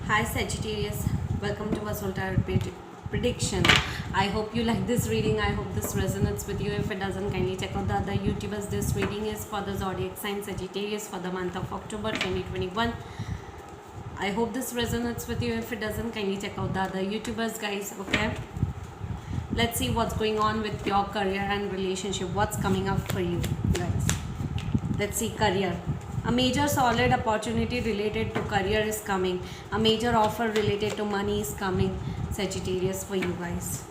Hi Sagittarius, welcome to Vasol Tarot Prediction. I hope you like this reading. I hope this resonates with you. If it doesn't, kindly check out the other YouTubers. This reading is for the zodiac sign Sagittarius for the month of October 2021. I hope this resonates with you. If it doesn't, kindly check out the other YouTubers, guys. Okay, let's see what's going on with your career and relationship. What's coming up for you, guys? Let's see career. A major solid opportunity related to career is coming. A major offer related to money is coming, Sagittarius, for you guys.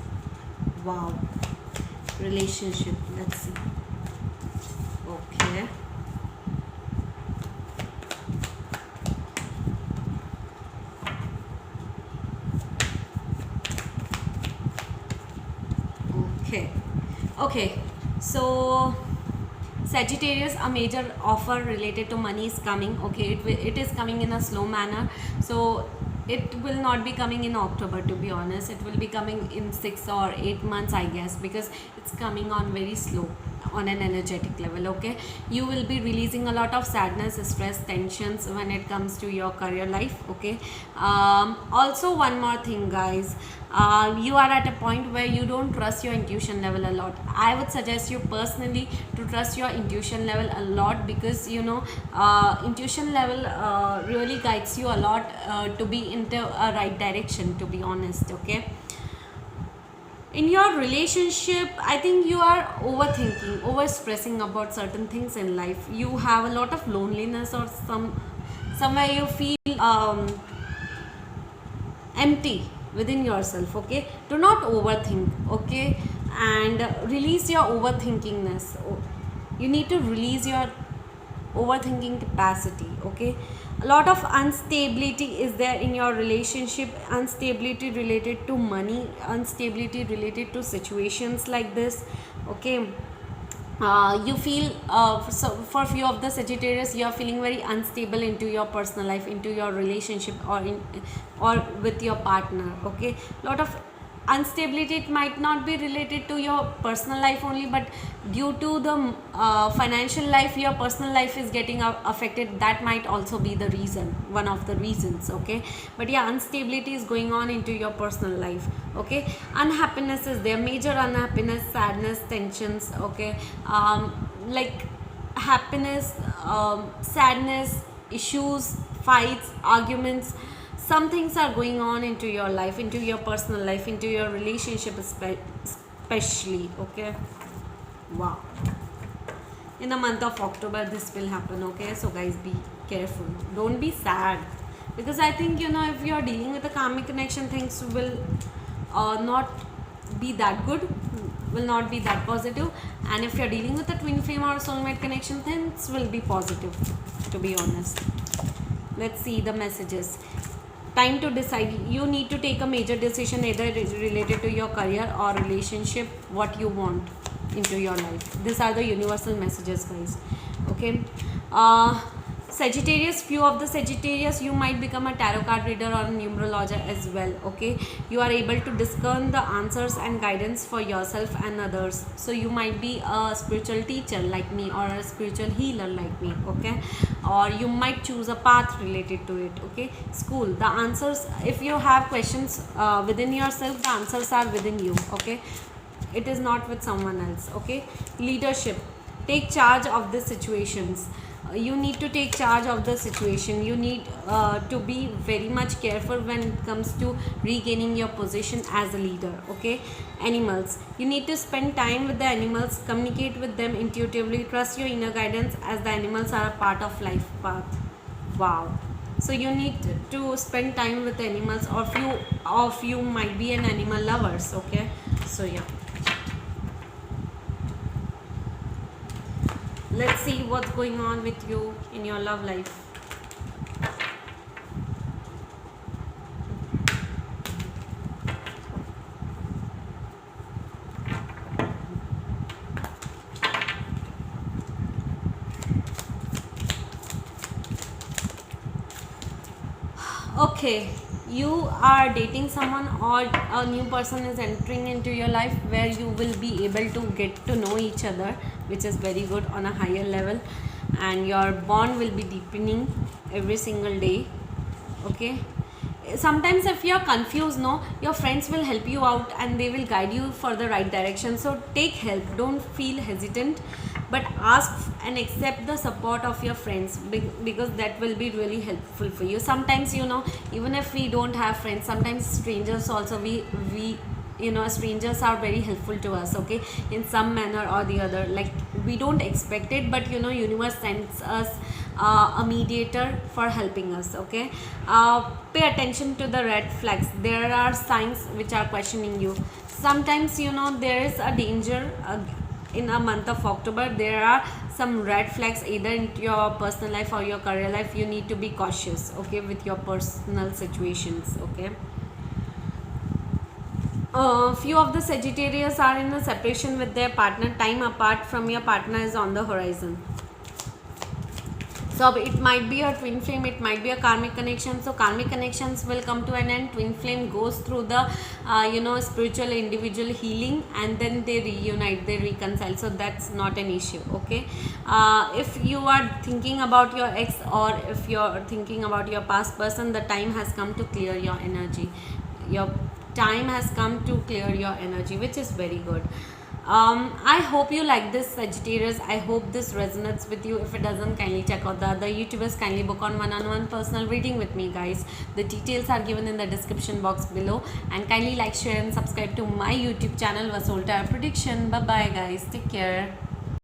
Wow. Relationship. Let's see. Okay. Okay. So Sagittarius, a major offer related to money is coming. Okay, it is coming in a slow manner. So it will not be coming in October, to be honest. It will be coming in 6 or 8 months, I guess, because it's coming on very slow on an energetic level. Okay, you will be releasing a lot of sadness, stress, tensions when it comes to your career life. Okay, also one more thing, guys. You are at a point where you don't trust your intuition level a lot. I would suggest you personally to trust your intuition level a lot, because intuition level really guides you a lot to be into a right direction, to be honest. Okay, in your relationship, I think you are overthinking, over stressing about certain things in life. You have a lot of loneliness, or somewhere you feel empty within yourself. Okay, do not overthink. Okay, and release your overthinkingness. You need to release your overthinking capacity. Okay, a lot of instability is there in your relationship. Instability related to money, instability related to situations like this. Okay, you feel so for few of the Sagittarius, you are feeling very unstable into your personal life, into your relationship, or with your partner. Okay, lot of instability. It might not be related to your personal life only, but due to the financial life, your personal life is getting affected. That might also be the reason, one of the reasons. Okay, but yeah, instability is going on into your personal life. Okay, unhappiness is there, major unhappiness, sadness, tensions. Okay, like happiness, sadness, issues, fights, arguments. Some things are going on into your life, into your personal life, into your relationship especially. Okay, wow. In the month of October this will happen. Okay, so guys, be careful, don't be sad, because I think, if you are dealing with a karmic connection, things will not be that good, will not be that positive. And if you are dealing with a twin flame or soulmate connection, things will be positive, to be honest. Let's see the messages. Time to decide. You need to take a major decision, either related to your career or relationship, what you want into your life. These are the universal messages, guys. Okay, Sagittarius, few of the Sagittarius, you might become a tarot card reader or a numerologist as well. Okay, you are able to discern the answers and guidance for yourself and others. So you might be a spiritual teacher like me, or a spiritual healer like me. Okay, or you might choose a path related to it. Okay, school, the answers, if you have questions within yourself, the answers are within you. Okay, it is not with someone else. Okay, leadership, take charge of the situations. You need to take charge of the situation. You need to be very much careful when it comes to regaining your position as a leader. Okay, animals, you need to spend time with the animals, communicate with them intuitively, trust your inner guidance, as the animals are a part of life path. Wow. So you need to spend time with the animals, or few of you might be an animal lovers. Okay, so yeah, let's see what's going on with you in your love life. Okay, you are dating someone, or a new person is entering into your life, where you will be able to get to know each other, which is very good on a higher level, and your bond will be deepening every single day. Okay, sometimes if you're confused, no, your friends will help you out and they will guide you for the right direction. So take help, don't feel hesitant, but ask and accept the support of your friends, because that will be really helpful for you. Sometimes, you know, even if we don't have friends, sometimes strangers also, we you know, strangers are very helpful to us, okay, in some manner or the other. Like, we don't expect it, but you know, universe sends us a mediator for helping us, okay. Pay attention to the red flags. There are signs which are questioning you. Sometimes, you know, there is a danger in a month of October. There are some red flags either into your personal life or your career life. You need to be cautious, okay, with your personal situations, okay. Few of the Sagittarius are in a separation with their partner. Time apart from your partner is on the horizon. So it might be a twin flame, it might be a karmic connection. So karmic connections will come to an end. Twin flame goes through the you know, spiritual individual healing, and then they reunite, they reconcile. So that's not an issue, okay. If you are thinking about your ex, or if you're thinking about your past person, the time has come to clear your energy. Your time has come to clear your energy, which is very good. I hope you like this, Sagittarius. I hope this resonates with you. If it doesn't, kindly check out the other YouTubers. Kindly book on one-on-one personal reading with me, guys. The details are given in the description box below. And kindly like, share and subscribe to my YouTube channel, Vasoul Tarot Prediction. Bye bye, guys. Take care.